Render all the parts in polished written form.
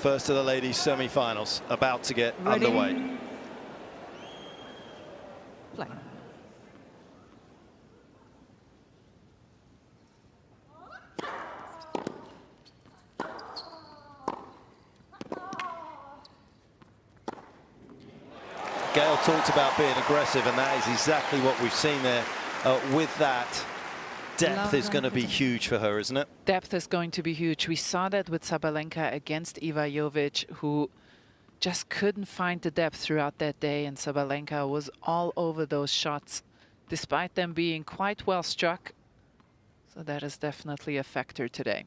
First of the ladies' semi-finals about to get underway. Play. Gail talked about being aggressive, and that is exactly what we've seen there. With that, depth is going to be huge for her, isn't it? Depth is going to be huge. We saw that with Sabalenka against Iva Jovic, who just couldn't find the depth throughout that day, and Sabalenka was all over those shots, despite them being quite well struck. So that is definitely a factor today.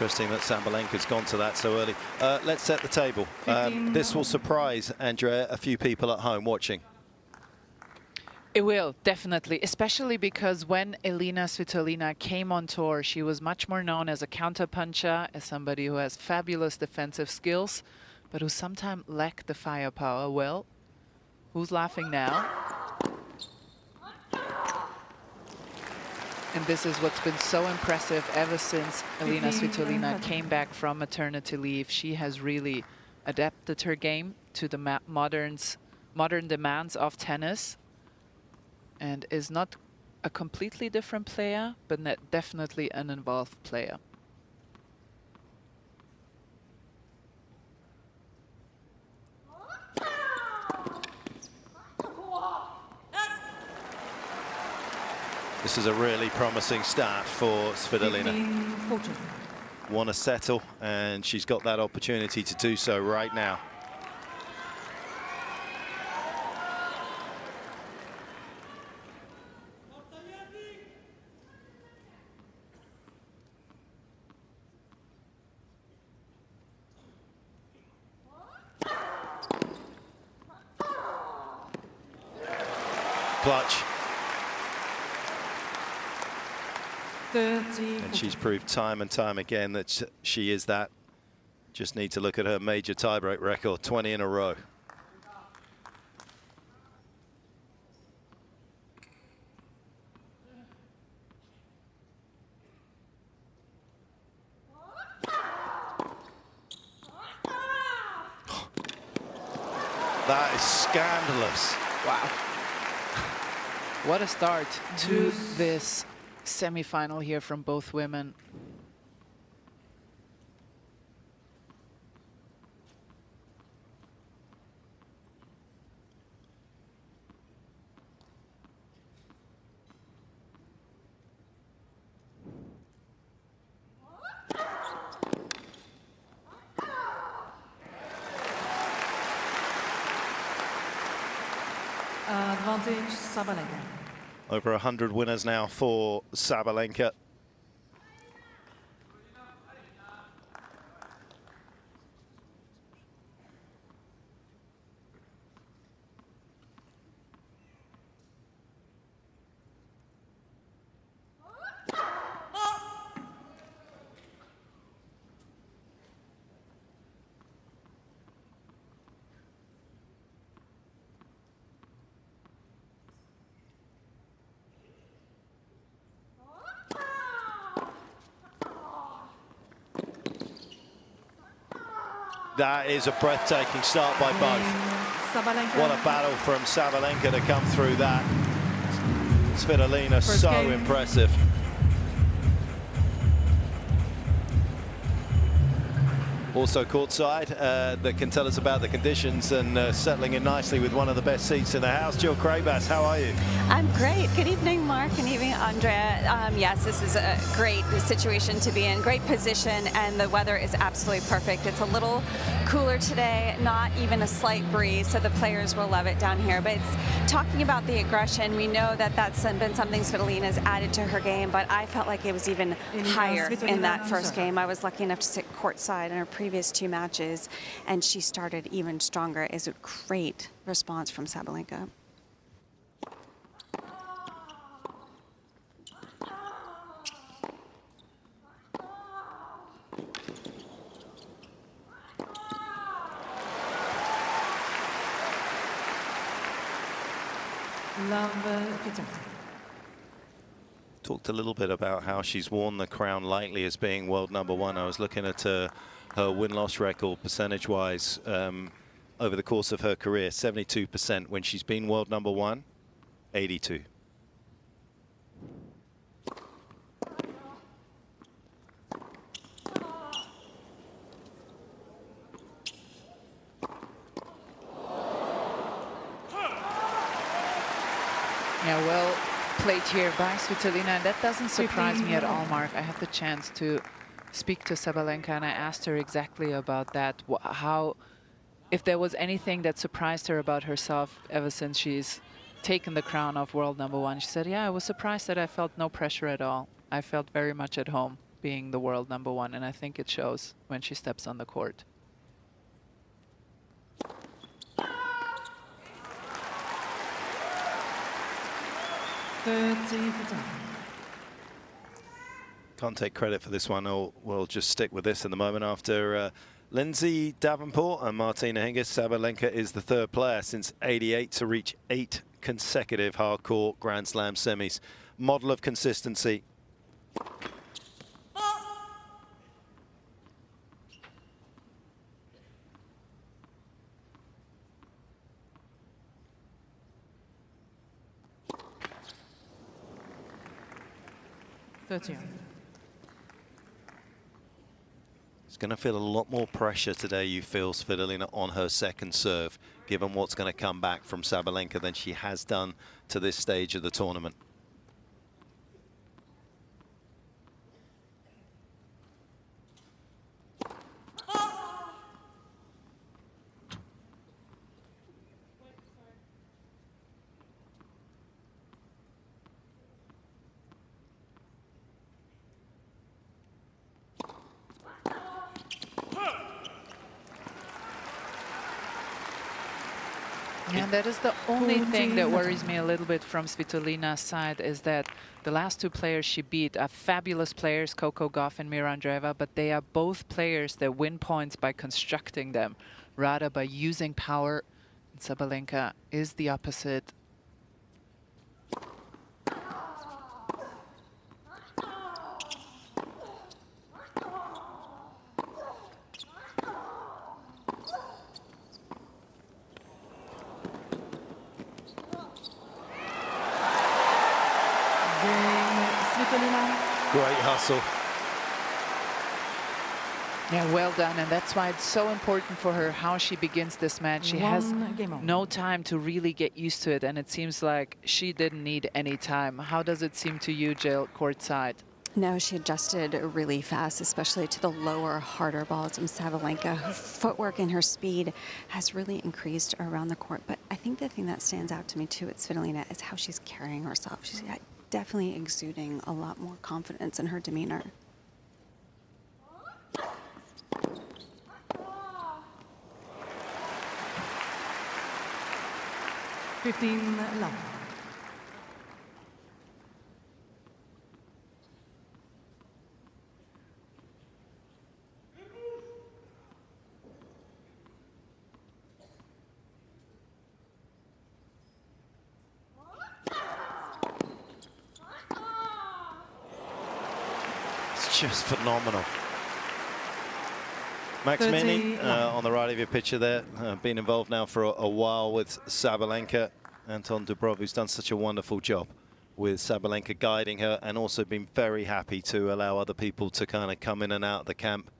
Interesting that Sabalenka's gone to that so early. Let's set the table. This will surprise, Andrea, a few people at home watching. It will, definitely, especially because when Elina Svitolina came on tour, she was much more known as a counterpuncher, as somebody who has fabulous defensive skills, but who sometimes lacked the firepower. Well, who's laughing now? And this is what's been so impressive ever since Elina Svitolina came back from maternity leave. She has really adapted her game to the modern demands of tennis, and is not a completely different player, but definitely an involved player. This is a really promising start for Svitolina. Want to settle, and she's got that opportunity to do so right now. Clutch. And she's proved time and time again that she is that. Just need to look at her major tiebreak record, 20 in a row. That is scandalous. Wow. What a start to this semi-final here from both women. Advantage Sabalenka. Over 100 winners now for Sabalenka. That is a breathtaking start by both. What a battle from Sabalenka to come through that. Svitolina, so impressive. Also courtside, that can tell us about the conditions and settling in nicely with one of the best seats in the house. Jill Krabas, how are you? I'm great. Good evening, Mark, and evening, Andrea. Yes, this is a great situation to be in, great position, and the weather is absolutely perfect. It's a little cooler today, not even a slight breeze, so the players will love it down here. But it's talking about the aggression. We know that that's been something Svitolina's added to her game, but I felt like it was even higher in that first game. I was lucky enough to sit courtside in her previous previous 2 matches, and she started even stronger. Is a great response from Sabalenka. Talked a little bit about how she's worn the crown lightly as being world #1. I was looking at her win-loss record percentage-wise over the course of her career. 72% when she's been world #1, 82. Yeah, well played here by Svitolina, and that doesn't surprise me at all, Mark. I had the chance to speak to Sabalenka, and I asked her exactly about that. How, if there was anything that surprised her about herself ever since she's taken the crown of world #1. She said, yeah, I was surprised that I felt no pressure at all. I felt very much at home being the world #1, and I think it shows when she steps on the court. Can't take credit for this one. We'll just stick with this in the moment. After Lindsay Davenport and Martina Hingis, Sabalenka is the 3rd player since '88 to reach 8 consecutive hardcourt Grand Slam semis. Model of consistency. It's going to feel a lot more pressure today, you feel, Svitolina, on her second serve, given what's going to come back from Sabalenka than she has done to this stage of the tournament. And that is the only thing that worries me a little bit from Svitolina's side, is that the last 2 players she beat are fabulous players, Coco Gauff and Mira Andreeva, but they are both players that win points by constructing them, rather by using power. And Sabalenka is the opposite. Great hustle. Yeah, well done, and that's why it's so important for her how she begins this match. She has no time to really get used to it, and it seems like she didn't need any time. How does it seem to you, Jill, courtside? No, she adjusted really fast, especially to the lower, harder balls from Sabalenka. Her footwork and her speed has really increased around the court, but I think the thing that stands out to me, too, at Svitolina is how she's carrying herself. She's definitely exuding a lot more confidence in her demeanor. Love. Just phenomenal. Max Mini on the right of your picture there, been involved now for a while with Sabalenka. Anton Dubrov, who's done such a wonderful job with Sabalenka, guiding her, and also been very happy to allow other people to kind of come in and out of the camp.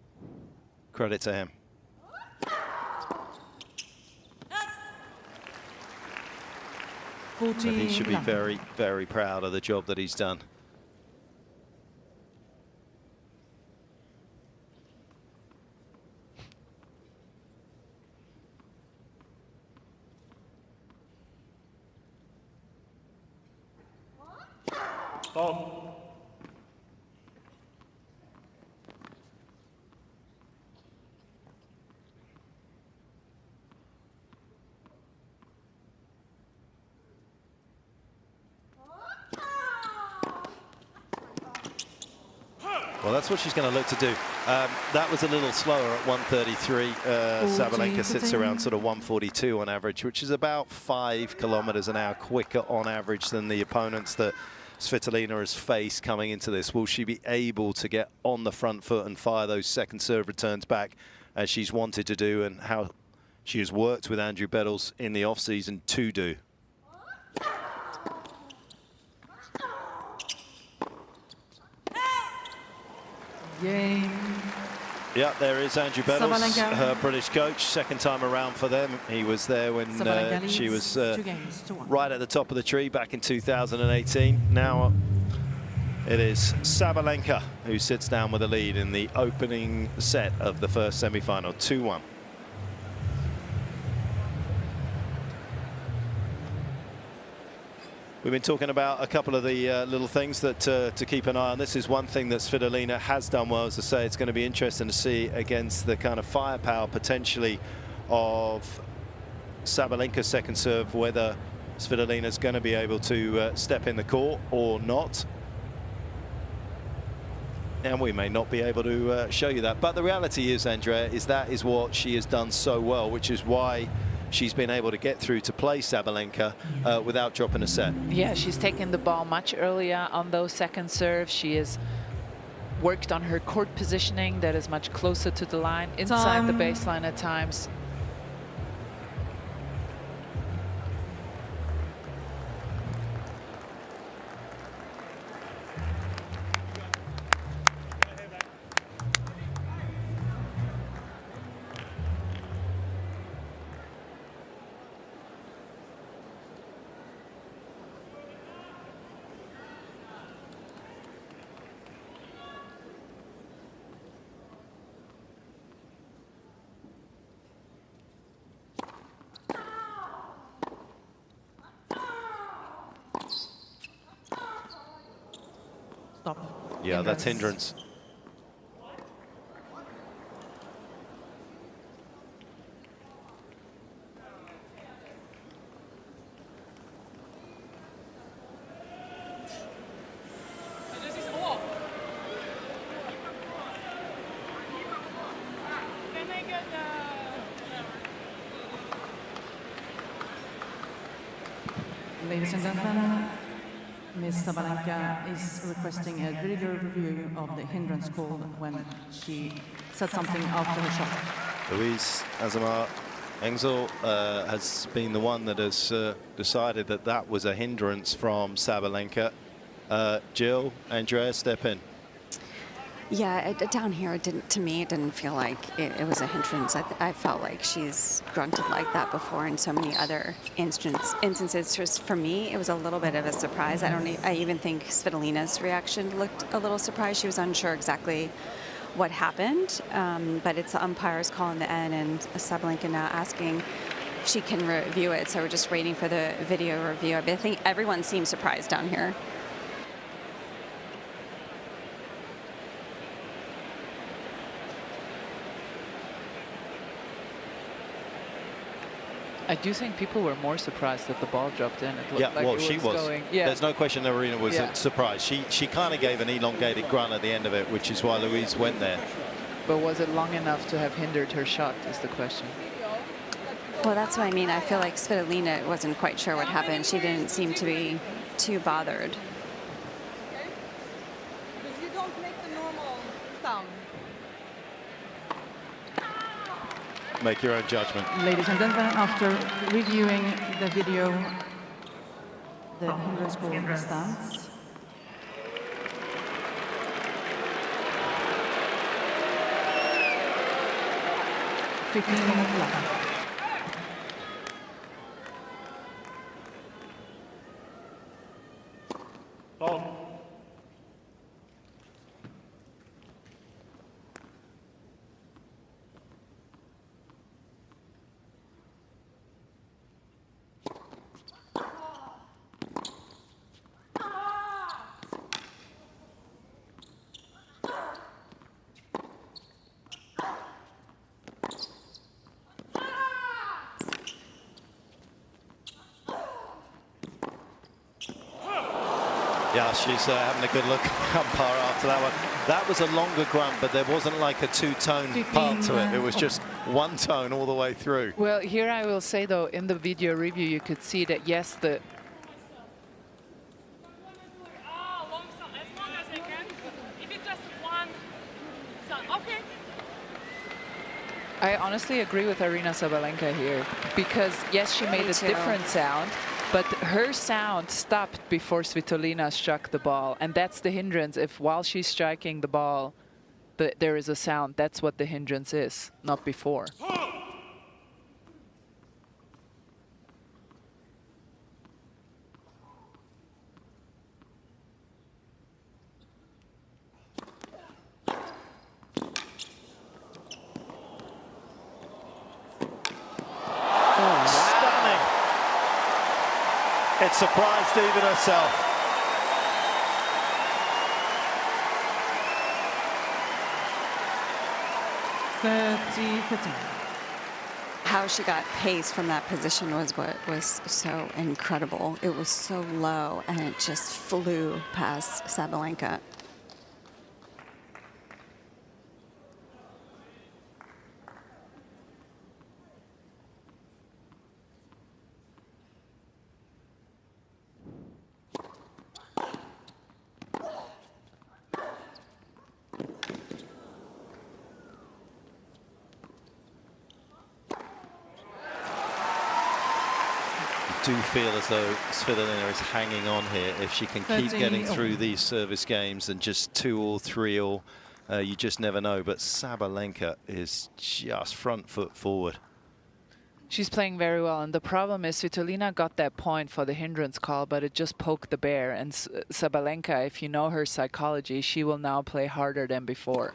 Credit to him. But he should be very, very proud of the job that he's done. Well, that's what she's going to look to do. That was a little slower at 1:33. Sabalenka sits around sort of 1:42 on average, which is about 5 kilometers an hour quicker on average than the opponents that Svitolina has faced coming into this. Will she be able to get on the front foot and fire those second serve returns back as she's wanted to do, and how she has worked with Andrew Bettles in the off-season to do? Game. Yeah, there is Andrew Bettles, Sabalenka. her British coach, second time around for them. He was there when she was 2 games to 1. right at the top of the tree back in 2018. Now it is Sabalenka who sits down with the lead in the opening set of the first semi-final, 2-1. We've been talking about a couple of the little things that to keep an eye on. This is one thing that Svitolina has done well. As I say, it's going to be interesting to see against the kind of firepower potentially of Sabalenka's second serve, whether Svitolina is going to be able to step in the court or not. And we may not be able to show you that. But the reality is, Andrea, is that is what she has done so well, which is why she's been able to get through to play Sabalenka without dropping a set. Yeah, she's taken the ball much earlier on those second serves. She has worked on her court positioning that is much closer to the line, inside the baseline at times. Stop. Yeah, that's Hindrance. Ladies and gentlemen, Ms. Sabalenka is requesting a video review of the hindrance call when she said something after her shot. Louise Azamar Engzel has been the one that has decided that that was a hindrance from Sabalenka. Jill, Andrea, step in. Yeah, down here, it didn't. To me, it didn't feel like it was a hindrance. I felt like she's grunted like that before in so many other instances. Just for me, it was a little bit of a surprise. I even think Svitolina's reaction looked a little surprised. She was unsure exactly what happened, but it's the umpire's call in the end, and Sabalenka now asking if she can review it. So we're just waiting for the video review. I think everyone seems surprised down here. I do think people were more surprised that the ball dropped in. It looked Yeah, like well, it she was. going. Yeah. There's no question Aryna was Yeah. surprised. She kind of gave an elongated grunt at the end of it, which is why Louise went there. But was it long enough to have hindered her shot is the question. Well, that's what I mean. I feel like Svitolina wasn't quite sure what happened. She didn't seem to be too bothered. Because you don't make the normal sound. Make your own judgment. Ladies and gentlemen, after reviewing the video, the hindrance call stands. Yeah, she's having a good look umpire after that one. That was a longer grunt, but there wasn't like a two-tone part to it. It was just one tone all the way through. Well, here I will say, though, in the video review, you could see that, yes, the... Long sound, as long as I can. If it's just one sound, okay. I honestly agree with Aryna Sabalenka here, because, yes, she made a different sound, but her sound stopped before Svitolina struck the ball. And that's the hindrance. If while she's striking the ball, there is a sound, that's what the hindrance is, not before. Stunning. It surprised even herself. How she got pace from that position was what was so incredible. It was so low, and it just flew past Sabalenka. Do feel as though Svitolina is hanging on here. If she can keep getting through these service games and just 2-all, 3-all, you just never know. But Sabalenka is just front foot forward. She's playing very well, and the problem is Svitolina got that point for the hindrance call, but it just poked the bear. And Sabalenka, if you know her psychology, she will now play harder than before.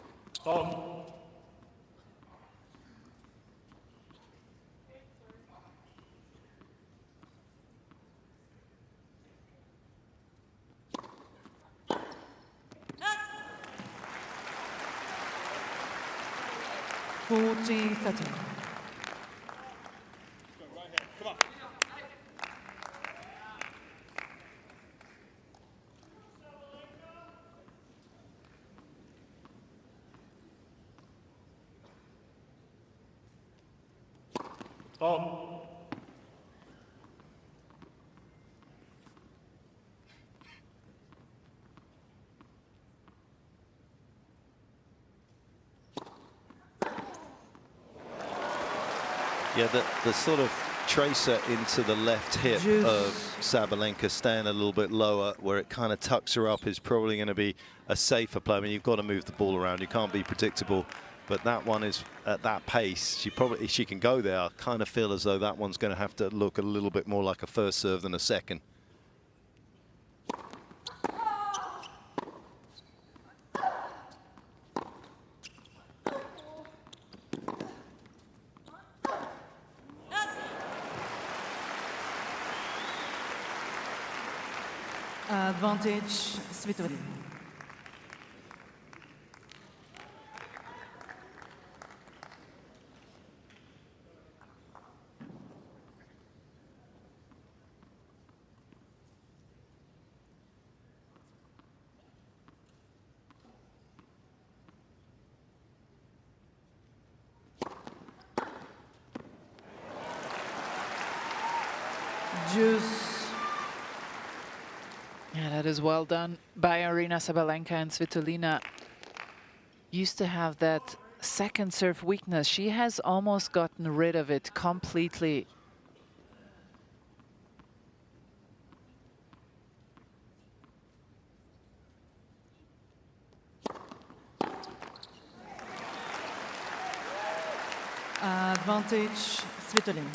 Yeah, the sort of tracer into the left hip of Sabalenka staying a little bit lower, where it kind of tucks her up, is probably going to be a safer play. I mean, you've got to move the ball around. You can't be predictable. But that one is at that pace. She can go there. I kind of feel as though that one's going to have to look a little bit more like a first serve than a second. Advantage, Svitolina. Yeah, that is well done by Aryna Sabalenka. And Svitolina used to have that second serve weakness. She has almost gotten rid of it completely. Advantage, Svitolina.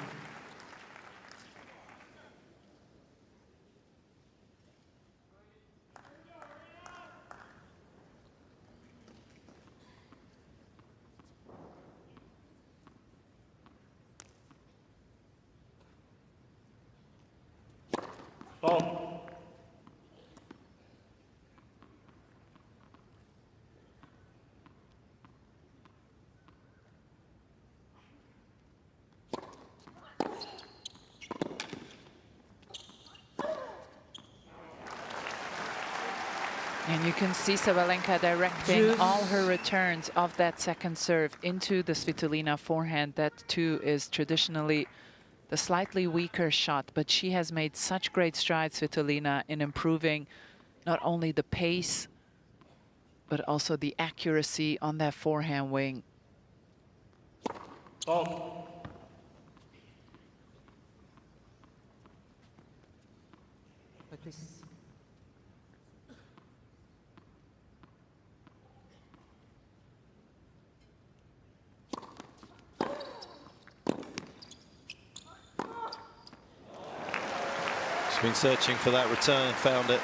And you can see Sabalenka directing all her returns of that second serve into the Svitolina forehand. That too is traditionally the slightly weaker shot, but she has made such great strides, Svitolina, in improving not only the pace, but also the accuracy on that forehand wing. Oh. Please. She's been searching for that return, found it.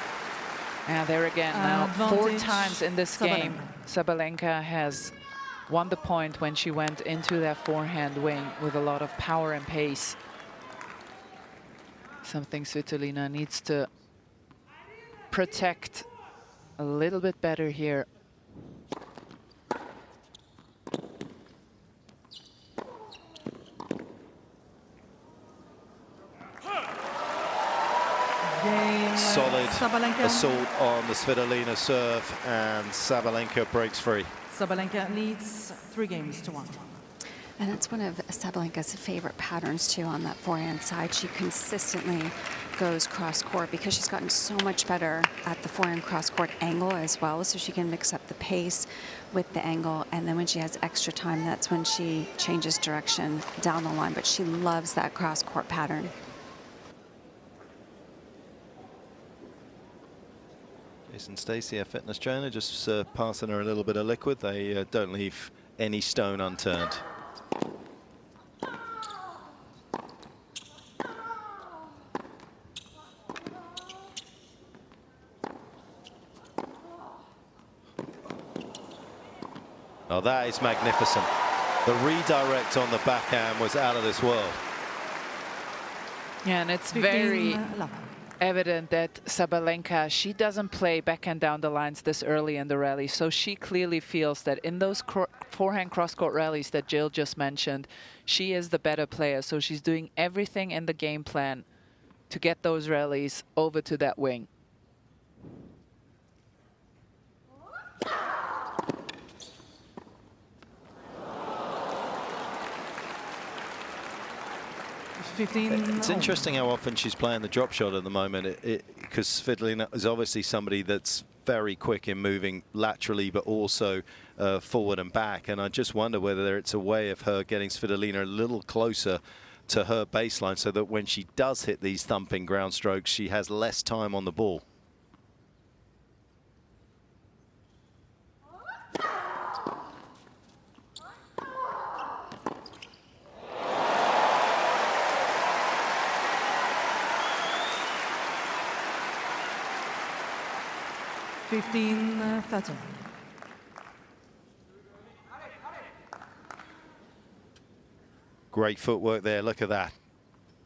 And there again, now 4 Advantage times in this game, Sabalenka has won the point when she went into that forehand wing with a lot of power and pace. Something Svitolina needs to protect a little bit better here. Solid Sabalenka. assault on the Svitolina serve, and Sabalenka breaks free. Sabalenka leads 3 games to 1. And that's one of Sabalenka's favorite patterns, too, on that forehand side. She consistently goes cross-court because she's gotten so much better at the forehand cross-court angle as well, so she can mix up the pace with the angle. And then when she has extra time, that's when she changes direction down the line. But she loves that cross-court pattern. Jason Stacey, our fitness trainer, just passing her a little bit of liquid. They don't leave any stone unturned. Oh, that is magnificent. The redirect on the backhand was out of this world. Yeah, and it's very evident that Sabalenka, she doesn't play backhand down the lines this early in the rally. So she clearly feels that in those forehand cross-court rallies that Jill just mentioned, she is the better player. So she's doing everything in the game plan to get those rallies over to that wing. It's interesting how often she's playing the drop shot at the moment, because Svitolina is obviously somebody that's very quick in moving laterally, but also forward and back. And I just wonder whether it's a way of her getting Svitolina a little closer to her baseline so that when she does hit these thumping ground strokes, she has less time on the ball. Great footwork there, look at that.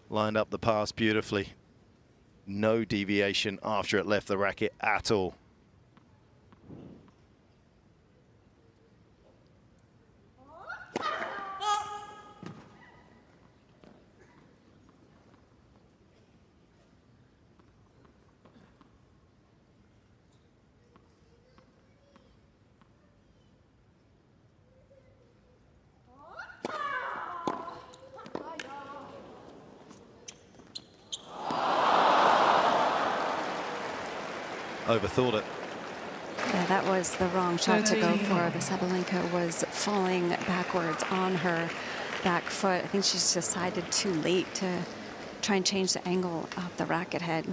Lined up the pass beautifully. No deviation after it left the racket at all. Overthought it. Yeah, that was the wrong shot to go for. The Sabalenka was falling backwards on her back foot. I think she's decided too late to try and change the angle of the racket head.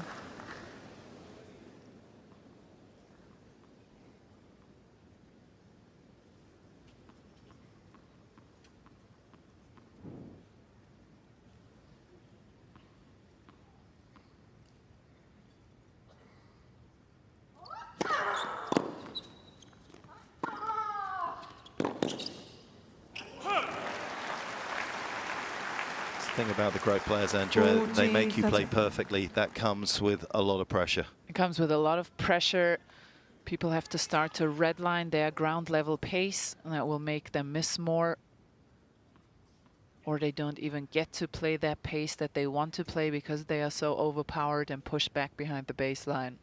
Thing about the great players, Andrea, they make you play perfectly. That comes with a lot of pressure. It comes with a lot of pressure. People have to start to redline their ground level pace, and that will make them miss more. Or they don't even get to play that pace that they want to play because they are so overpowered and pushed back behind the baseline.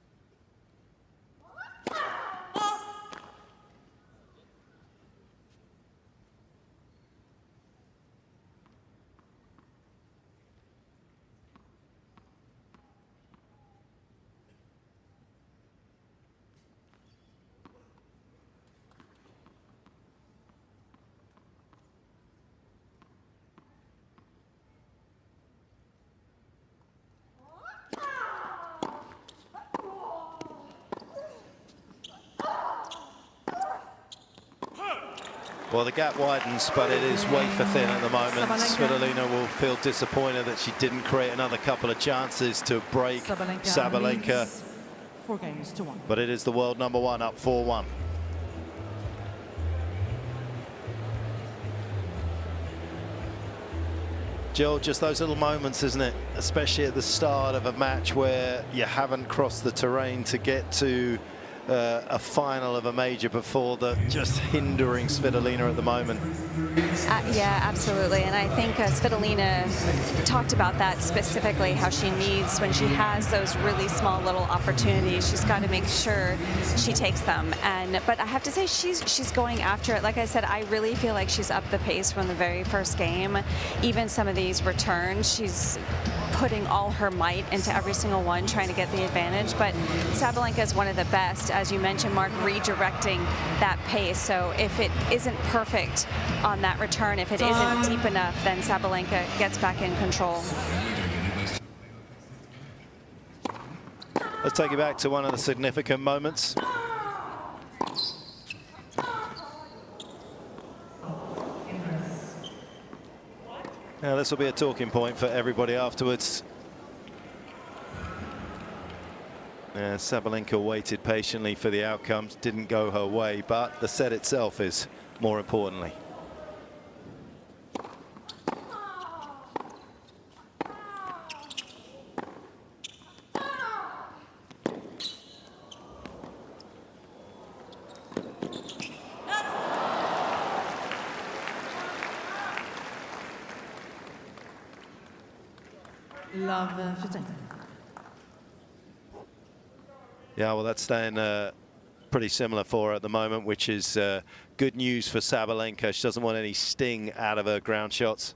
Well, the gap widens, but it is wafer thin at the moment. Svitolina will feel disappointed that she didn't create another couple of chances to break Sabalenka. 4-1. But it is the world #1 up 4-1. Jill, just those little moments, isn't it? Especially at the start of a match where you haven't crossed the terrain to get to a final of a major before, that just hindering Svitolina at the moment. Yeah, absolutely. And I think Svitolina talked about that specifically, how she needs, when she has those really small little opportunities, she's got to make sure she takes them. But I have to say, she's going after it. Like I said, I really feel like she's up the pace from the very first game. Even some of these returns, she's putting all her might into every single one, trying to get the advantage. But Sabalenka is one of the best, as you mentioned, Mark, redirecting that pace. So if it isn't perfect on that return, if it isn't deep enough, then Sabalenka gets back in control. Let's take you back to one of the significant moments. Now, this will be a talking point for everybody afterwards. Sabalenka waited patiently for the outcomes, didn't go her way, but the set itself is more importantly. Laver Arena. Yeah, well, that's staying pretty similar for her at the moment, which is good news for Sabalenka. She doesn't want any sting out of her ground shots.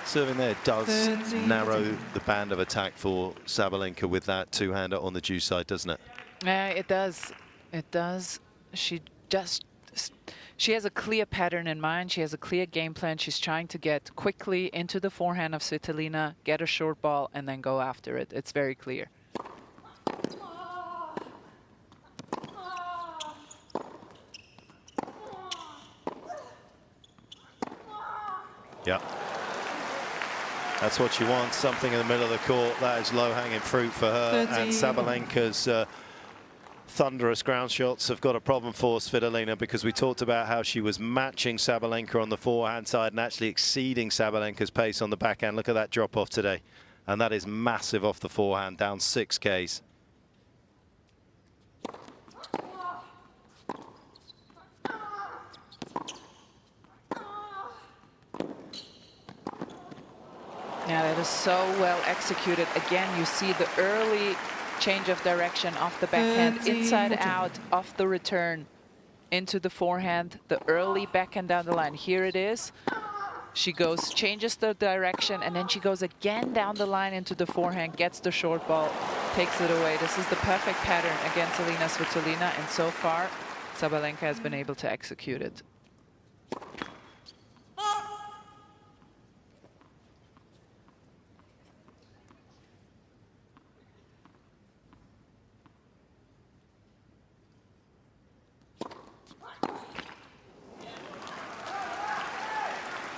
Serving there does narrow the band of attack for Sabalenka with that two-hander on the due side, doesn't it? Yeah, it does. It does. She has a clear pattern in mind. She has a clear game plan. She's trying to get quickly into the forehand of Svitolina, get a short ball, and then go after it. It's very clear. Yeah. That's what she wants, something in the middle of the court. That is low-hanging fruit for her. And Sabalenka's thunderous ground shots have got a problem for Svitolina, because we talked about how she was matching Sabalenka on the forehand side and actually exceeding Sabalenka's pace on the backhand. Look at that drop-off today. And that is massive off the forehand, down 6 Ks. Yeah, that is so well executed. Again, you see the early change of direction off the backhand, inside out, off the return, into the forehand, the early backhand down the line. Here it is. She goes, changes the direction, and then she goes again down the line into the forehand, gets the short ball, takes it away. This is the perfect pattern against Elina Svitolina, and so far, Sabalenka has been able to execute it.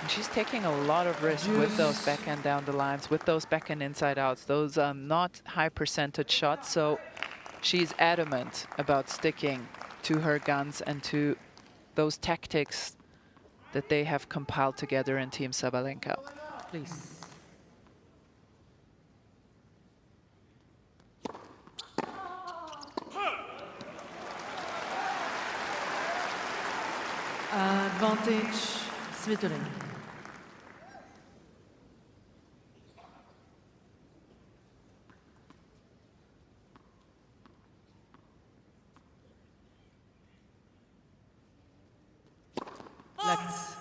And she's taking a lot of risk with those backhand down the lines, with those backhand inside outs. Those are not high percentage shots, so she's adamant about sticking to her guns and to those tactics that they have compiled together in Team Sabalenka. Please. Advantage, Svitolina. Let's.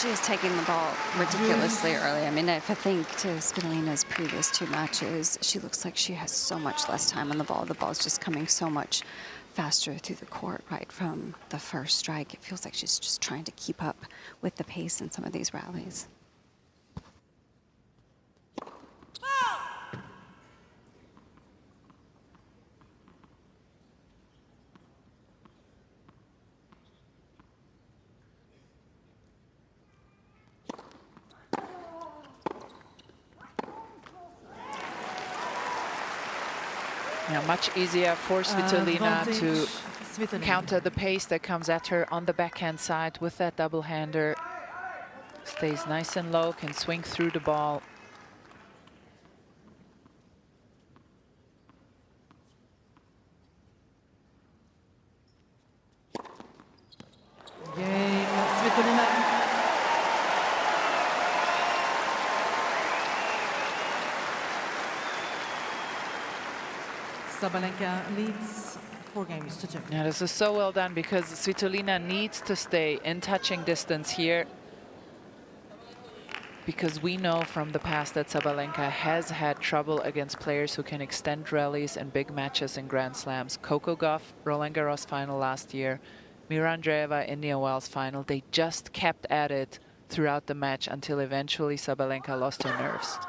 She is taking the ball ridiculously early. I mean, if I think to Svitolina's previous 2 matches, she looks like she has so much less time on the ball. The ball's just coming so much faster through the court right from the first strike. It feels like she's just trying to keep up with the pace in some of these rallies. Yeah, much easier for Svitolina to counter the pace that comes at her on the backhand side with that double-hander. Stays nice and low, can swing through the ball. Game, Svitolina. Sabalenka leads 4 games to 2. Yeah, this is so well done because Svitolina needs to stay in touching distance here, because we know from the past that Sabalenka has had trouble against players who can extend rallies and big matches in Grand Slams. Coco Gauff, Roland Garros final last year, Mira Andreeva, Indian Wells final. They just kept at it throughout the match until eventually Sabalenka lost her nerves.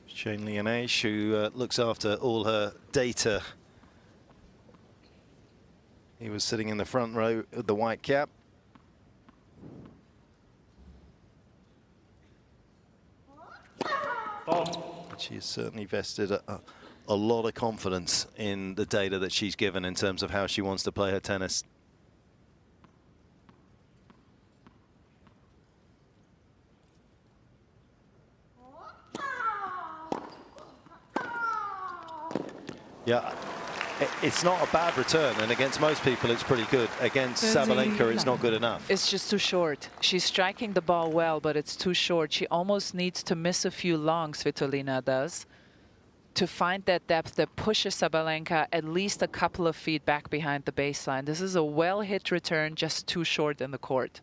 Shane Lianage, who looks after all her data. He was sitting in the front row with the white cap. She has certainly vested a lot of confidence in the data that she's given in terms of how she wants to play her tennis. Yeah, it's not a bad return, and against most people it's pretty good. Against Sabalenka it's not good enough. It's just too short. She's striking the ball well, but it's too short. She almost needs to miss a few longs, Svitolina does, to find that depth that pushes Sabalenka at least a couple of feet back behind the baseline. This is a well-hit return, just too short in the court.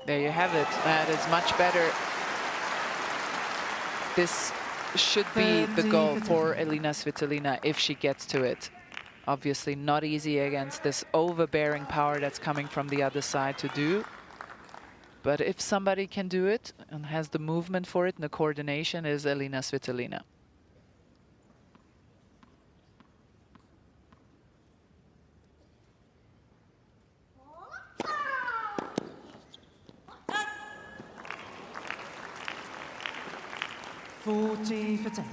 There you have it. That is much better. This should be the goal for Elina Svitolina if she gets to it. Obviously not easy against this overbearing power that's coming from the other side to do. But if somebody can do it and has the movement for it and the coordination, is Elina Svitolina. For 10.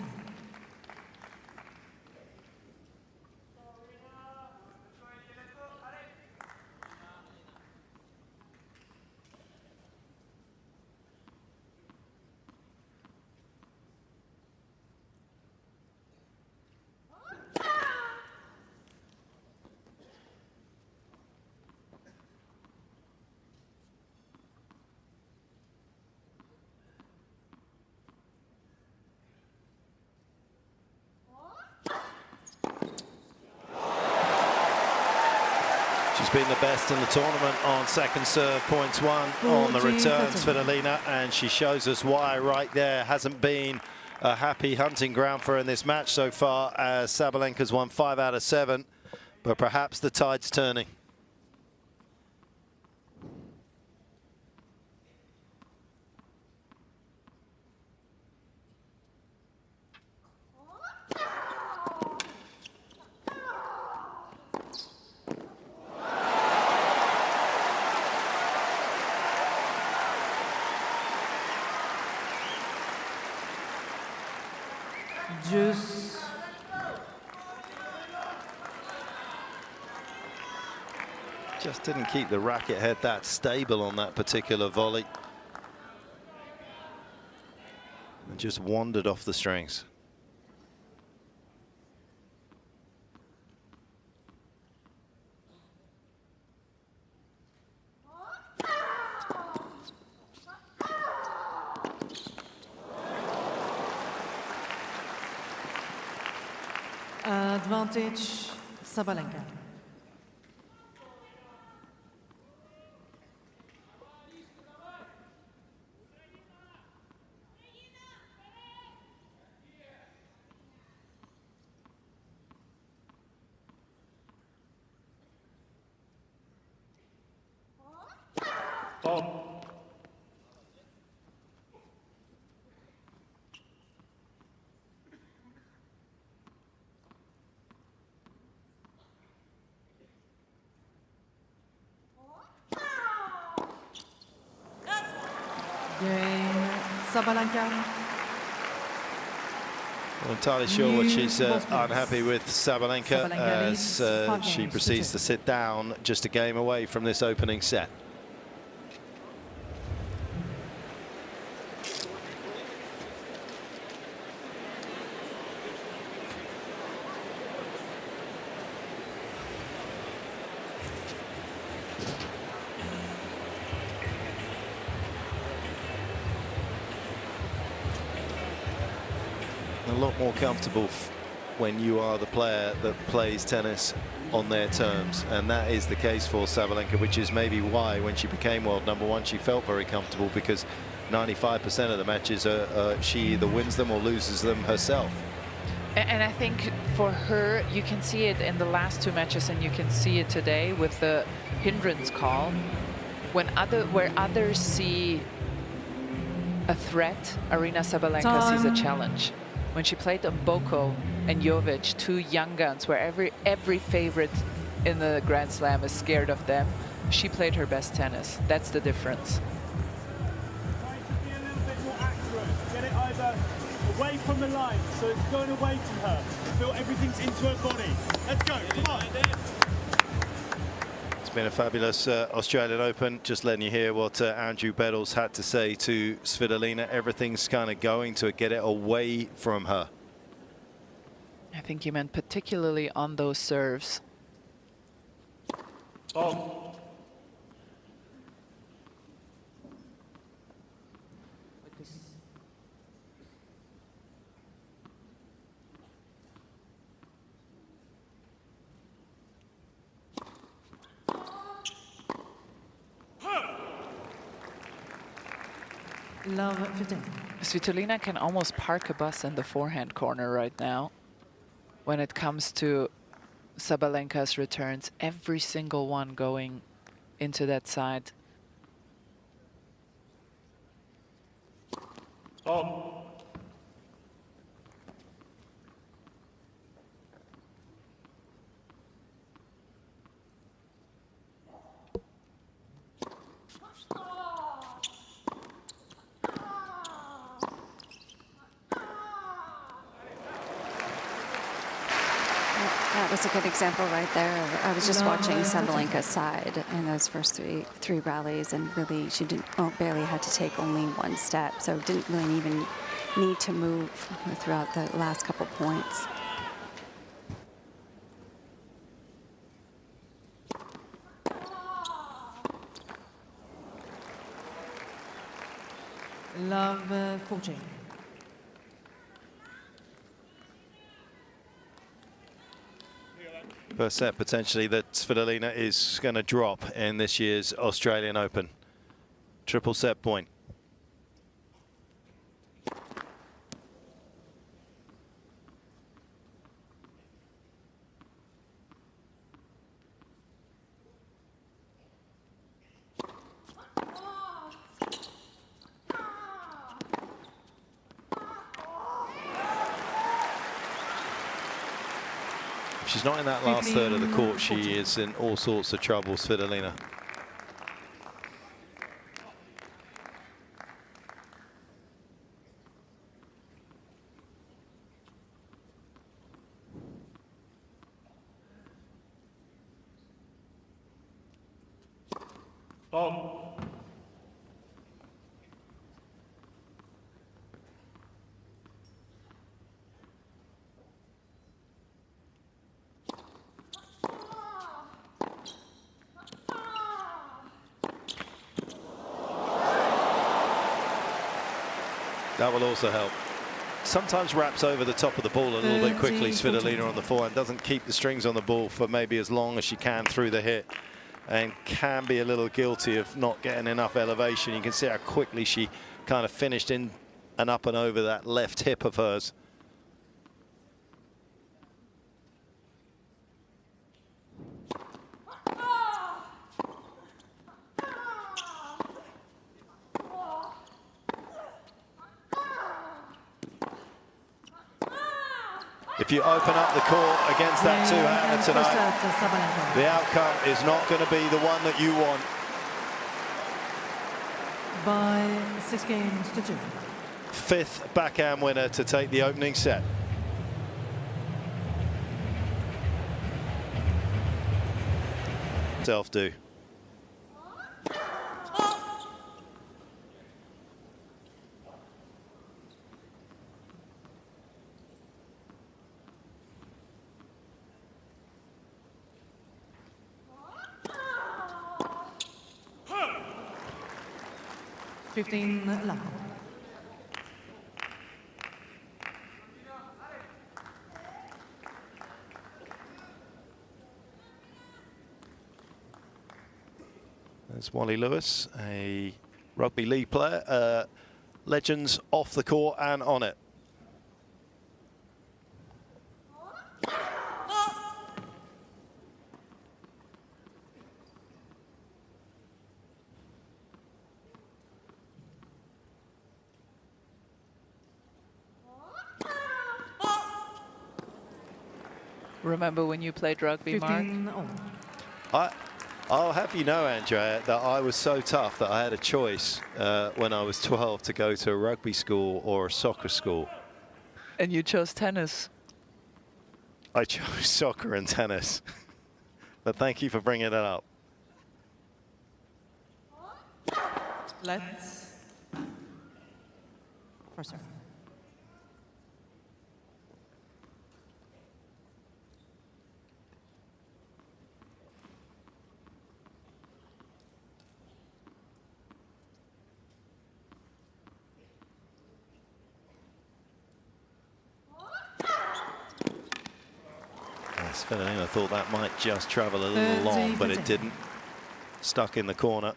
She's been the best in the tournament on second serve, points won on the returns, Svitolina, and she shows us why right there. Hasn't been a happy hunting ground for her in this match so far, as Sabalenka's won 5 out of 7, but perhaps the tide's turning. Juice. Just didn't keep the racket head that stable on that particular volley. And just wandered off the strings. Advantage, Sabalenka. Game, Sabalenka. Not entirely sure what she's unhappy with Sabalenka as she proceeds to sit down just a game away from this opening set. A lot more comfortable when you are the player that plays tennis on their terms, and that is the case for Sabalenka, which is maybe why when she became world #1 she felt very comfortable, because 95% of the matches she either wins them or loses them herself. And I think for her, you can see it in the last two matches, and you can see it today with the hindrance call. Where others see a threat, Aryna Sabalenka sees a challenge. When she played on Boko and Jovic, two young guns, where every favorite in the Grand Slam is scared of them, she played her best tennis. That's the difference. Try to be a little bit more accurate. Get it either away from the line, so it's going away from her. Feel everything's into her body. Let's go, come on. It's been a fabulous Australian Open. Just letting you hear what Andrew Bettles had to say to Svitolina. Everything's kind of going to get it away from her. I think he meant particularly on those serves. Love 15. Svitolina can almost park a bus in the forehand corner right now. When it comes to Sabalenka's returns, every single one going into that side. That was a good example right there. I was just watching Sabalenka's side in those first three rallies, and really she barely had to take only one step, so didn't really even need to move throughout the last couple points. Love 14. First set potentially that Svitolina is going to drop in this year's Australian Open. Triple set point. If she's not in that last third of the court, she is in all sorts of trouble, Svitolina. Stop. That will also help. Sometimes wraps over the top of the ball a little bit quickly. Svitolina on the forehand doesn't keep the strings on the ball for maybe as long as she can through the hit, and can be a little guilty of not getting enough elevation. You can see how quickly she kind of finished in and up and over that left hip of hers. If you open up the court against that two-hander tonight, the outcome is not going to be the one that you want. By 6 games to 2. Fifth backhand winner to take the opening set. Self-do. Love. There's Wally Lewis, a rugby league player, legends off the court and on it. Remember when you played rugby, Mark? I'll have you know, Andrea, that I was so tough that I had a choice when I was 12 to go to a rugby school or a soccer school. And you chose tennis. I chose soccer and tennis. But thank you for bringing that up. Let's. For sure. Svitolina thought that might just travel a little long, but it didn't. Stuck in the corner.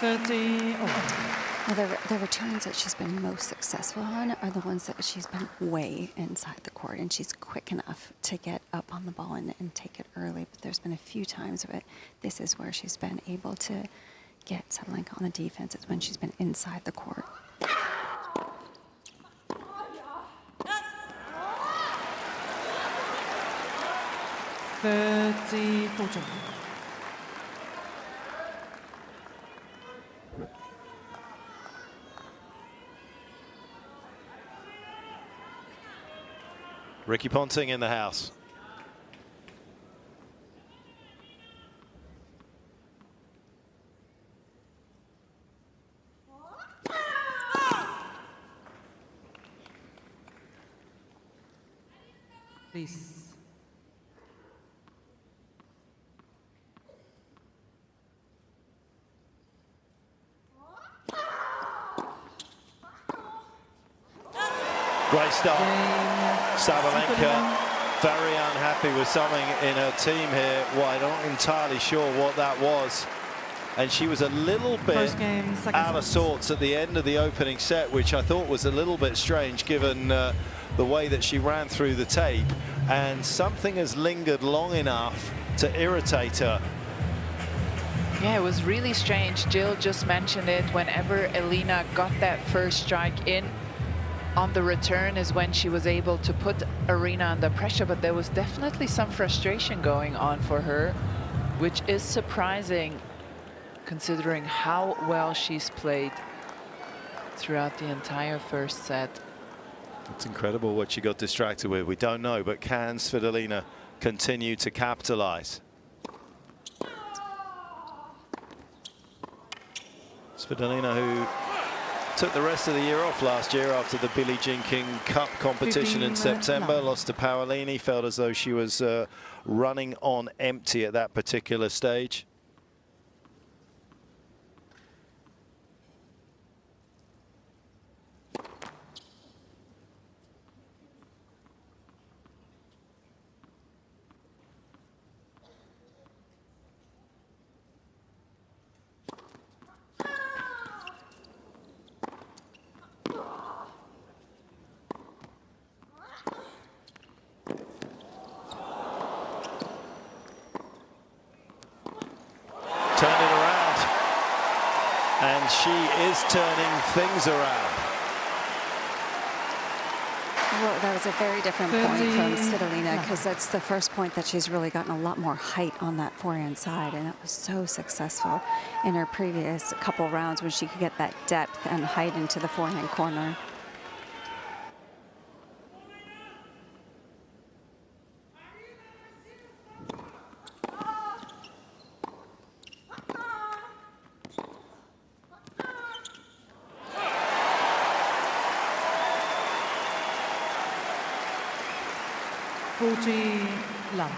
Well, the returns that she's been most successful on are the ones that she's been way inside the court, and she's quick enough to get up on the ball and take it early. But there's been a few times where this is where she's been able to get Sabalenka on the defense. It's when she's been inside the court. Ricky Ponting in the house. Please. Great start. Sabalenka very unhappy with something in her team here. Well, I'm not entirely sure what that was. And she was a little bit out of sorts at the end of the opening set, which I thought was a little bit strange given the way that she ran through the tape, and something has lingered long enough to irritate her. Yeah, it was really strange. Jill just mentioned it. Whenever Elina got that first strike in on the return is when she was able to put Aryna under pressure, but there was definitely some frustration going on for her, which is surprising considering how well she's played throughout the entire first set. It's incredible what she got distracted with. We don't know, but can Svitolina continue to capitalize? Svitolina, who took the rest of the year off last year after the Billie Jean King Cup competition in September, lost to Paolini, felt as though she was running on empty at that particular stage. Turned it around, and she is turning things around. Well, that was a very different point from Svitolina, because that's the first point that she's really gotten a lot more height on that forehand side, and it was so successful in her previous couple rounds when she could get that depth and height into the forehand corner. Love.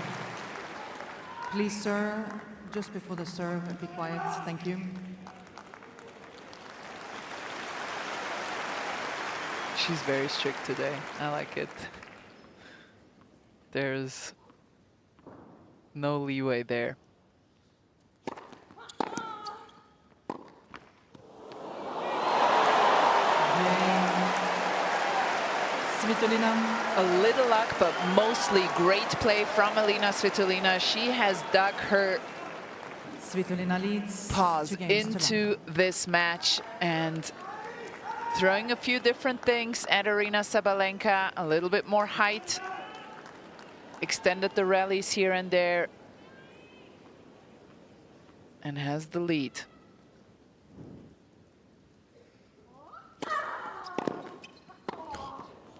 Please, sir, just before the serve, be quiet. Thank you. She's very strict today. I like it. There's no leeway there. Svitolina. A little luck, but mostly great play from Elina Svitolina. She has dug her Svitolina leads paws into this match and throwing a few different things at Aryna Sabalenka. A little bit more height, extended the rallies here and there, and has the lead.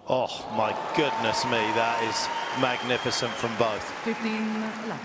Oh, my goodness me, that is magnificent from both. 15-11.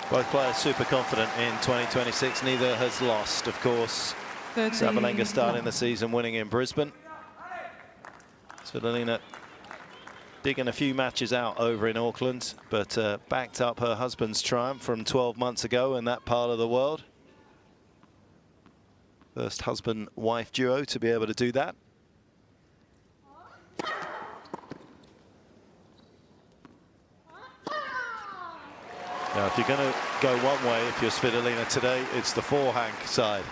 Both players super confident in 2026. Neither has lost, of course. Sabalenka starting the season winning in Brisbane. Svitolina digging a few matches out over in Auckland, but backed up her husband's triumph from 12 months ago in that part of the world. First husband-wife duo to be able to do that. Now, if you're going to go one way, if you're Svitolina today, it's the forehand side.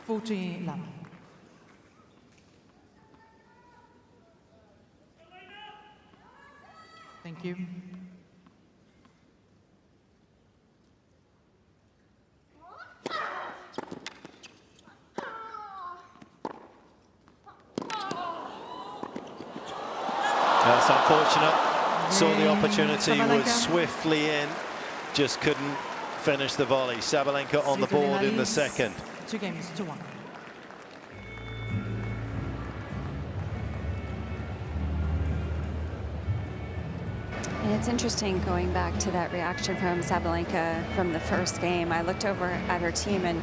14-11. Thank you. That's unfortunate. Saw the opportunity, was swiftly in, just couldn't finish the volley. Sabalenka on the board in the second. 2-1. And it's interesting going back to that reaction from Sabalenka from the first game. I looked over at her team, and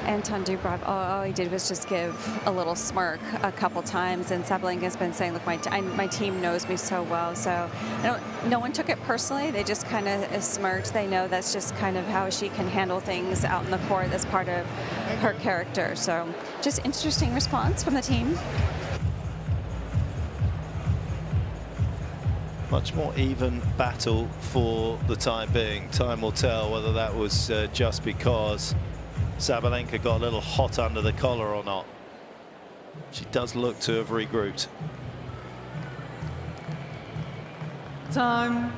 Anton Dubov, all he did was just give a little smirk a couple times, and Sabalenka's been saying, look, my team knows me so well, so no one took it personally. They just kind of smirked. They know that's just kind of how she can handle things out in the court. That's part of her character. So just interesting response from the team. Much more even battle for the time being. Time will tell whether that was just because Sabalenka got a little hot under the collar or not. She does look to have regrouped. Time.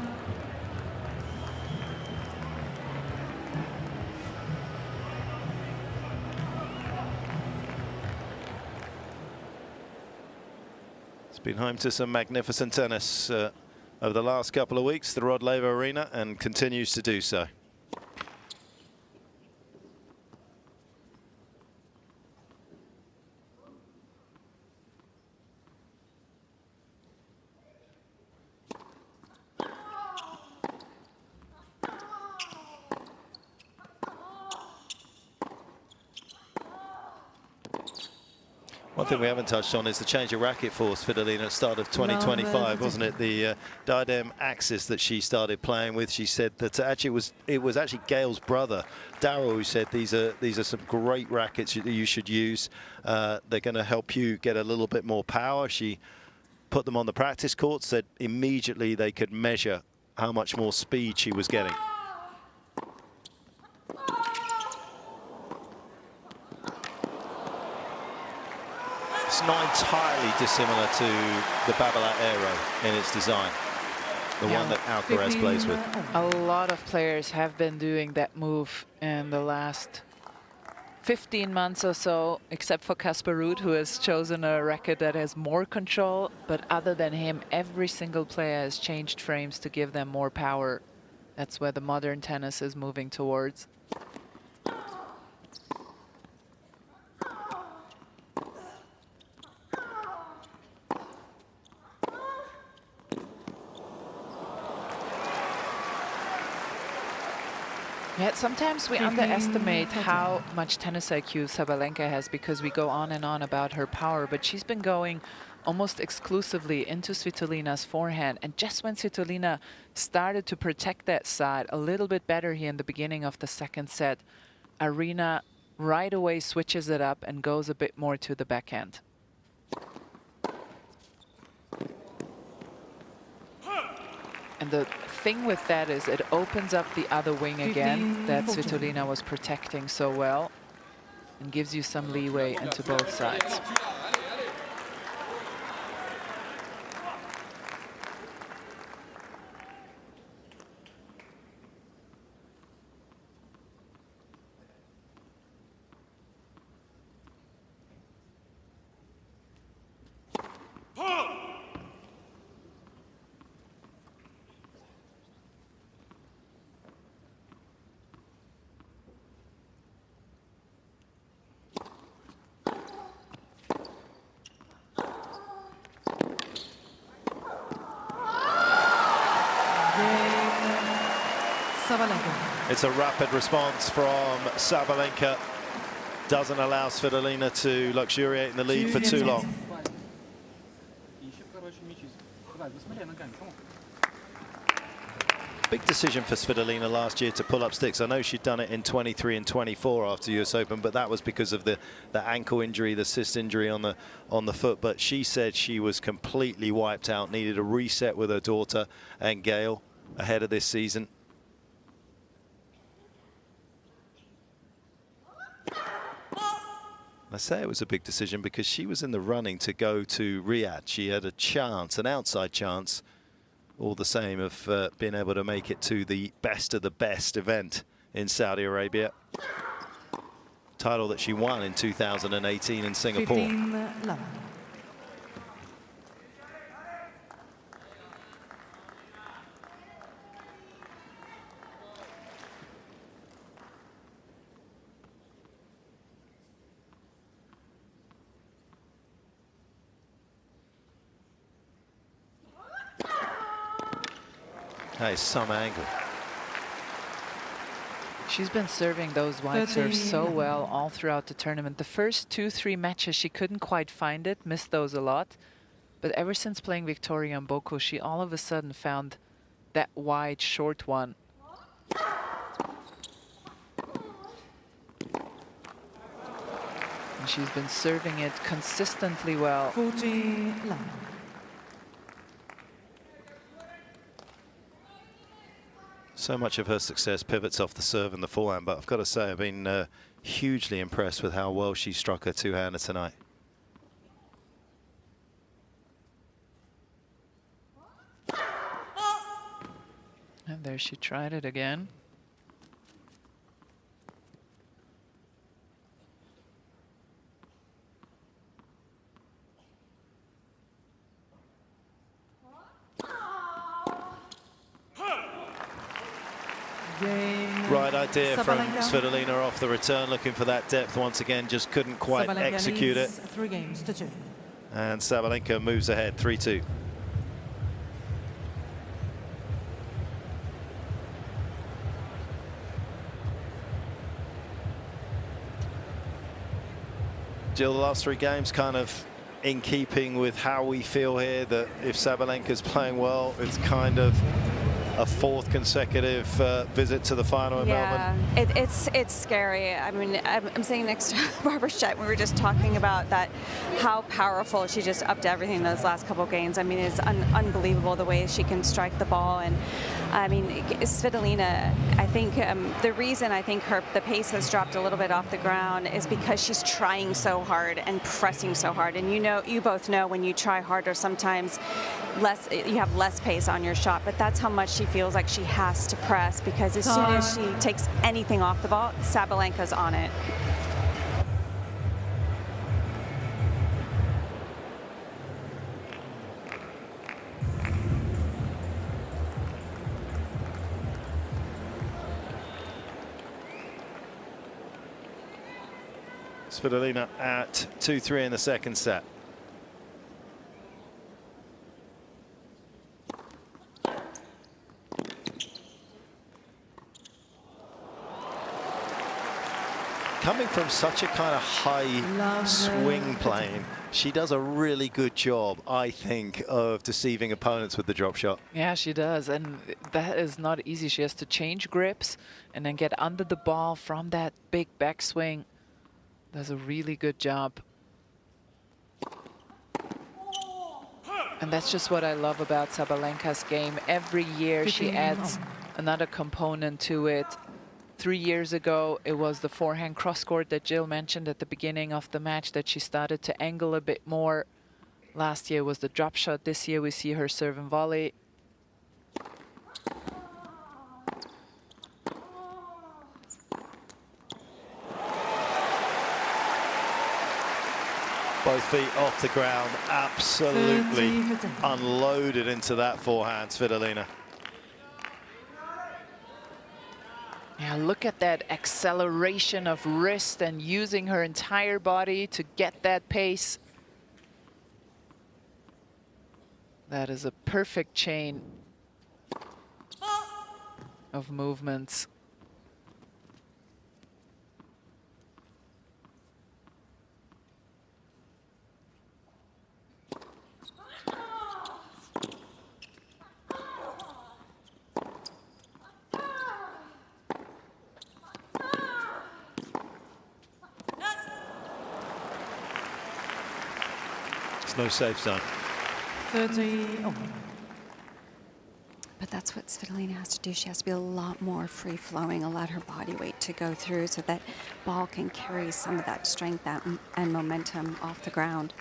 It's been home to some magnificent tennis over the last couple of weeks, the Rod Laver Arena, and continues to do so. One thing we haven't touched on is the change of racket for Svitolina at the start of 2025, wasn't it? The diadem axis that she started playing with. She said that actually it was actually Gail's brother, Darryl, who said these are some great rackets that you should use. They're going to help you get a little bit more power. She put them on the practice court, said immediately they could measure how much more speed she was getting. It's not entirely dissimilar to the Babolat Aero in its design, the one that Alcaraz plays with. A lot of players have been doing that move in the last 15 months or so, except for Casper Ruud, who has chosen a racket that has more control. But other than him, every single player has changed frames to give them more power. That's where the modern tennis is moving towards. Yeah, sometimes we underestimate how much tennis IQ Sabalenka has because we go on and on about her power, but she's been going almost exclusively into Svitolina's forehand. And just when Svitolina started to protect that side a little bit better here in the beginning of the second set, Aryna right away switches it up and goes a bit more to the backhand. And the thing with that is it opens up the other wing again that Svitolina was protecting so well and gives you some leeway into both sides. It's a rapid response from Sabalenka. Doesn't allow Svitolina to luxuriate in the lead for too long. Big decision for Svitolina last year to pull up sticks. I know she'd done it in 23 and 24 after US Open, but that was because of the ankle injury, the cyst injury on the foot. But she said she was completely wiped out, needed a reset with her daughter and Gail ahead of this season. I say it was a big decision because she was in the running to go to Riyadh. She had a chance, an outside chance, all the same, of being able to make it to the best of the best event in Saudi Arabia. Title that she won in 2018 in Singapore. That is some angle. She's been serving those wide serves so well all throughout the tournament. The first 2-3 matches, she couldn't quite find it, missed those a lot. But ever since playing Victoria and Boko, she all of a sudden found that wide, short one. And she's been serving it consistently well. 40 love. So much of her success pivots off the serve and the forehand, but I've got to say I've been hugely impressed with how well she struck her two-hander tonight. And there she tried it again. Right idea from Svitolina off the return, looking for that depth once again, just couldn't quite execute it. 3 games to 2. And Sabalenka moves ahead, 3-2. Jill, the last 3 games kind of in keeping with how we feel here, that if Sabalenka's playing well, it's kind of a 4th consecutive visit to the final in Melbourne. It's scary. I mean, I'm sitting next to Barbara Schett. We were just talking about that, how powerful she just upped everything those last couple of games. I mean, it's unbelievable the way she can strike the ball. And I mean, Svitolina, I think the reason I think the pace has dropped a little bit off the ground is because she's trying so hard and pressing so hard. And you both know when you try harder, sometimes you have less pace on your shot. But that's how much she feels like she has to press, because as soon as she takes anything off the ball, Sabalenka's on it. Svitolina at 2-3 in the second set. Coming from such a kind of high swing plane, she does a really good job, I think, of deceiving opponents with the drop shot. Yeah, she does, and that is not easy. She has to change grips and then get under the ball from that big backswing. Does a really good job. And that's just what I love about Sabalenka's game. Every year she adds another component to it. 3 years ago, it was the forehand cross-court that Jill mentioned at the beginning of the match, that she started to angle a bit more. Last year was the drop shot. This year we see her serve and volley. Both feet off the ground, absolutely unloaded into that forehand, Svitolina. Yeah, look at that acceleration of wrist and using her entire body to get that pace. That is a perfect chain of movements. No safe zone. 30. Oh. But that's what Svitolina has to do. She has to be a lot more free-flowing, allow her body weight to go through so that ball can carry some of that strength and momentum off the ground.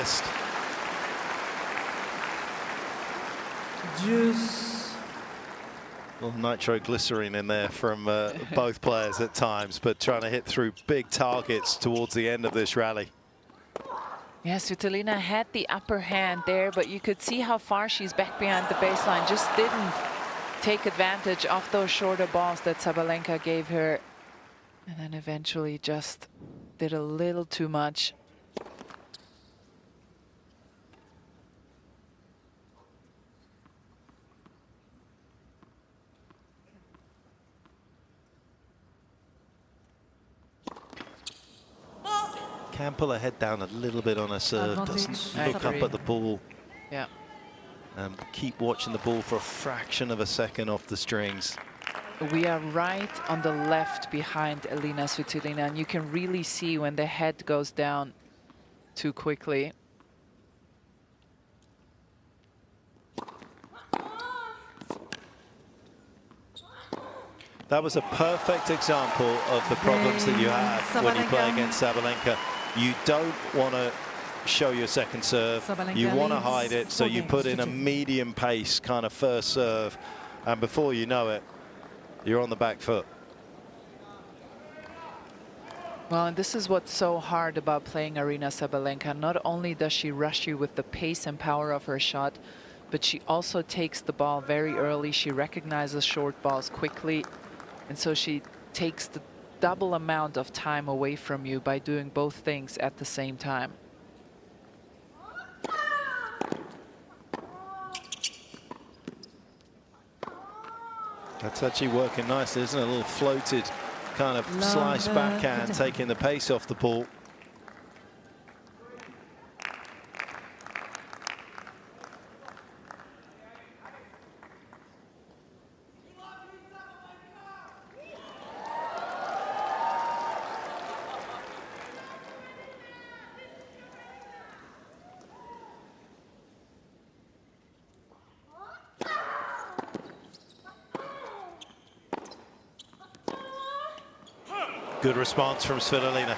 best. Juice. A little nitroglycerin in there from both players at times, but trying to hit through big targets towards the end of this rally. Yeah, Svitolina had the upper hand there, but you could see how far she's back behind the baseline. Just didn't take advantage of those shorter balls that Sabalenka gave her. And then eventually just did a little too much. Can pull her head down a little bit on her serve, doesn't look up at the ball. Yeah. Keep watching the ball for a fraction of a second off the strings. We are right on the left behind Elina Svitolina, and you can really see when the head goes down too quickly. That was a perfect example of the problems that you have when you play against Sabalenka. You don't want to show your second serve. You want to hide it, so you put in a medium pace kind of first serve, and before you know it, you're on the back foot. Well, and this is what's so hard about playing Aryna Sabalenka. Not only does she rush you with the pace and power of her shot, but she also takes the ball very early. She recognizes short balls quickly, and so she takes the double amount of time away from you by doing both things at the same time. That's actually working nicely, isn't it? A little floated kind of slice backhand, taking the pace off the ball. Good response from Svitolina.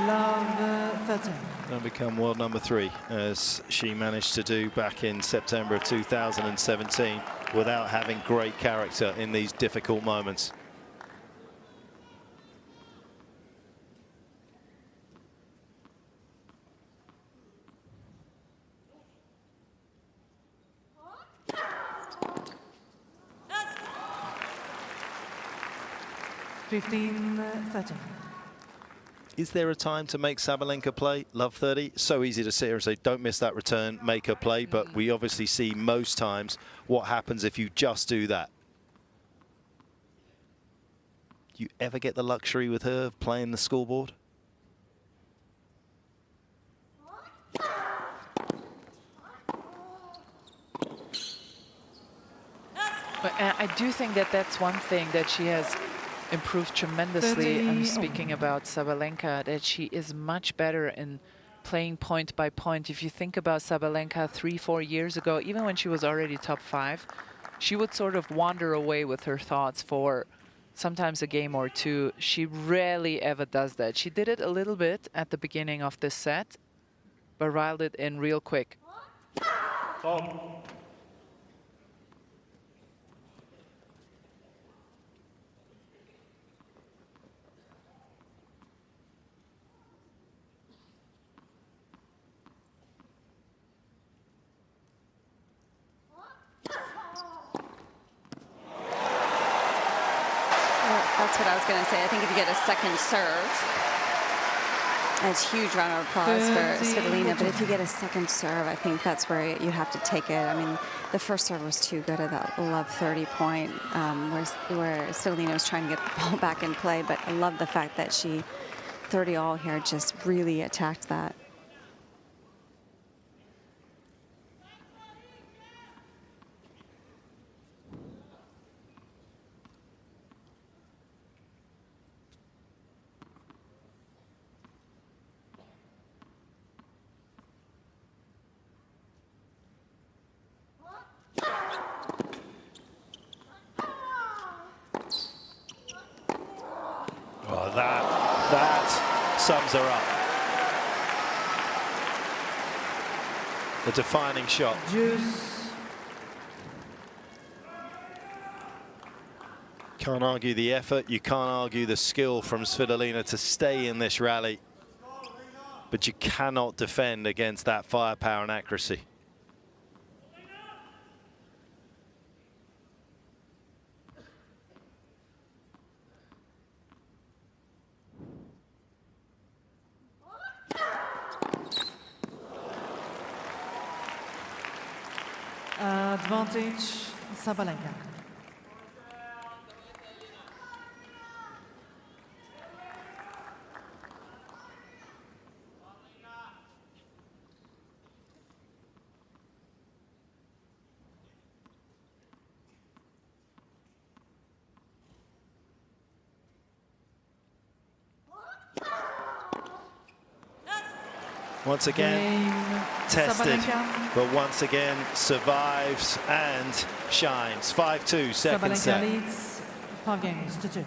Love 13. Going to become world number 3, as she managed to do back in September of 2017 without having great character in these difficult moments. Is there a time to make Sabalenka play love 30? So easy to sit here and say, don't miss that return, make her play. But we obviously see most times what happens if you just do that. Do you ever get the luxury with her of playing the scoreboard? But I do think that that's one thing that she has improved tremendously. I'm speaking about Sabalenka, that she is much better in playing point by point. If you think about Sabalenka 3-4 years ago, even when she was already top 5, she would sort of wander away with her thoughts for sometimes a game or two. She rarely ever does that. She did it a little bit at the beginning of this set, but riled it in real quick. That's what I was going to say. I think if you get a second serve, it's a huge round of applause for Svitolina. But if you get a second serve, I think that's where you have to take it. I mean, the first serve was too good at that love 30 point, where Svitolina was trying to get the ball back in play. But I love the fact that she 30 all here just really attacked that. Well, that sums her up. the defining shot. Juice. Can't argue the effort, you can't argue the skill from Svitolina to stay in this rally. But you cannot defend against that firepower and accuracy. Advantage, Sabalenka. Once again, tested, Sabalenka. but once again survives and shines. 5-2, second Sabalenka set. leads 5-2.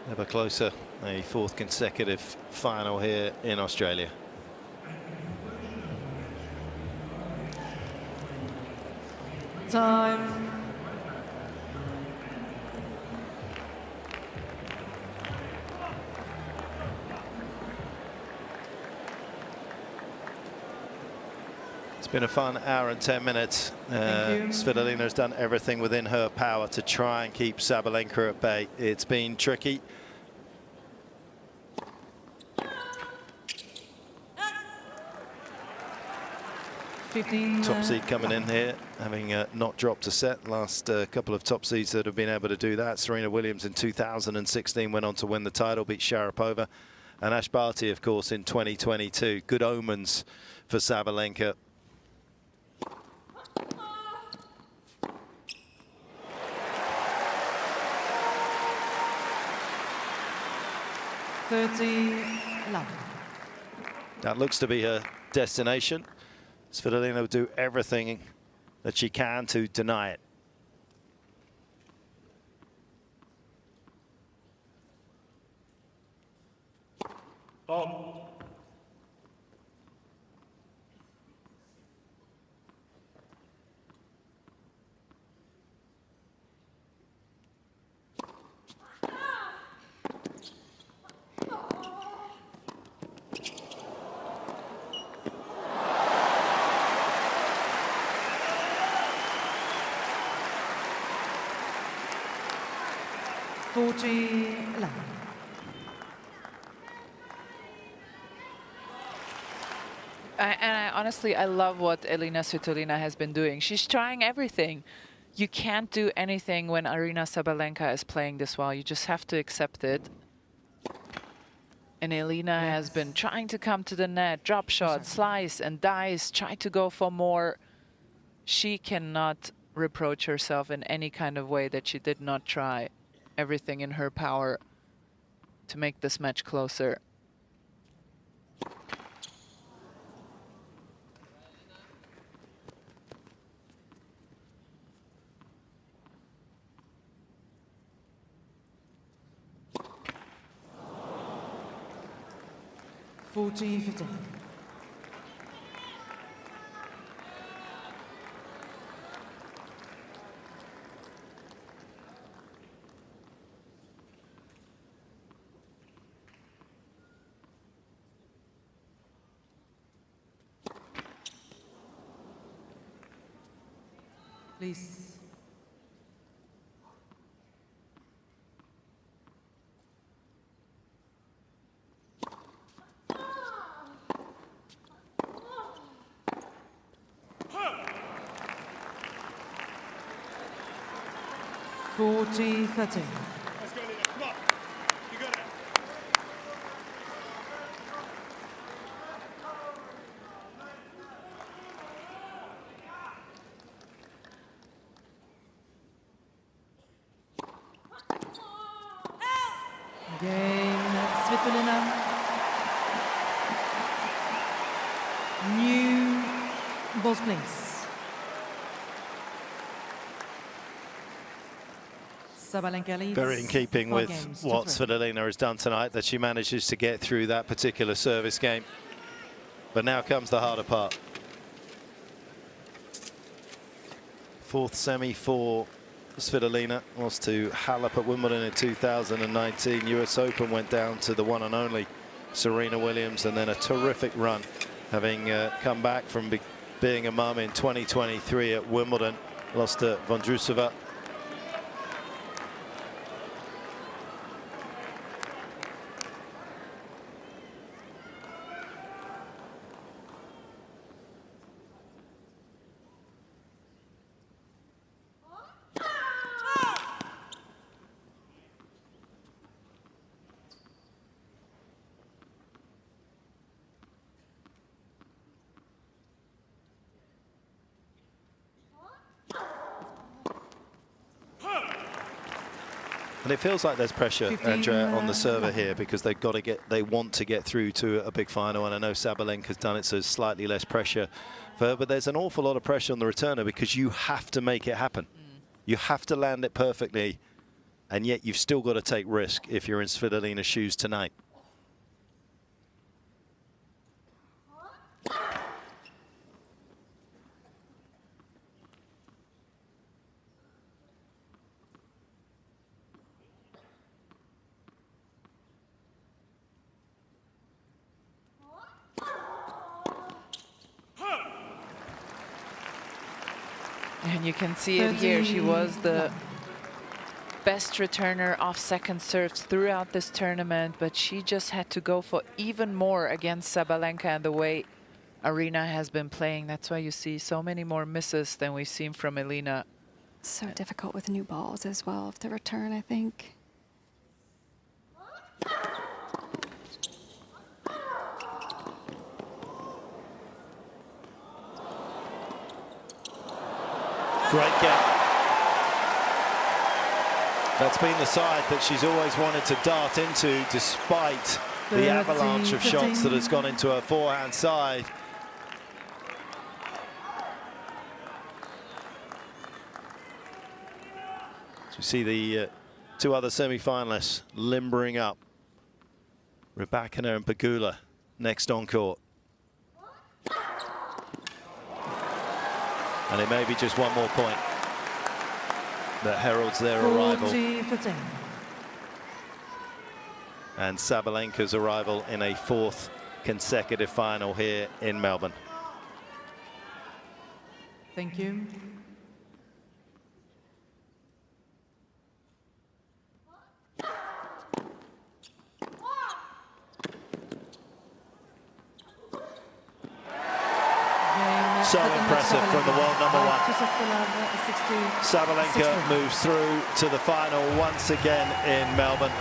Ever closer, a fourth consecutive final here in Australia. Time. It's been a fun hour and 10 minutes. Svitolina has done everything within her power to try and keep Sabalenka at bay. It's been tricky. Top seed coming in here, having not dropped a set. Last couple of top seeds that have been able to do that. Serena Williams in 2016 went on to win the title, beat Sharapova. And Ash Barty, of course, in 2022. Good omens for Sabalenka. That looks to be her destination. Svitolina will do everything that she can to deny it. Stop. Honestly, I love what Elina Svitolina has been doing. She's trying everything. You can't do anything when Aryna Sabalenka is playing this well. You just have to accept it. And Elina has been trying to come to the net, drop shot, slice and dice, try to go for more. She cannot reproach herself in any kind of way that she did not try everything in her power to make this match closer. Please. 40-13. Let's go, Elina. Come on. You got it. Game, Svitolina. New balls, please. Sabalenka leads. Very in keeping 4 with games to what 3. Svitolina has done tonight, that she manages to get through that particular service game. But now comes the harder part. 4th semi for Svitolina, lost to Halep at Wimbledon in 2019. US Open went down to the one and only Serena Williams, and then a terrific run, having come back from being a mum in 2023 at Wimbledon. Lost to Vondrousova. And it feels like there's pressure, Andrea, on the server here, because they want to get through to a big final. And I know Sabalenka's done it, so there's slightly less pressure for her. But there's an awful lot of pressure on the returner, because you have to make it happen. You have to land it perfectly, and yet you've still got to take risk if you're in Svitolina's shoes tonight. And you can see it here. She was the best returner off second serves throughout this tournament, but she just had to go for even more against Sabalenka, and the way Aryna has been playing. That's why you see so many more misses than we've seen from Elina. So difficult with new balls as well, of the return, I think. Great game. That's been the side that she's always wanted to dart into, despite the avalanche of shots that has gone into her forehand side. So we see the 2 other semi-finalists limbering up. Rybakina and Pegula next on court. And it may be just one more point that heralds their arrival. 40-15. And Sabalenka's arrival in a 4th consecutive final here in Melbourne. Thank you. So impressive from the world number 1. Sabalenka moves through to the final once again in Melbourne.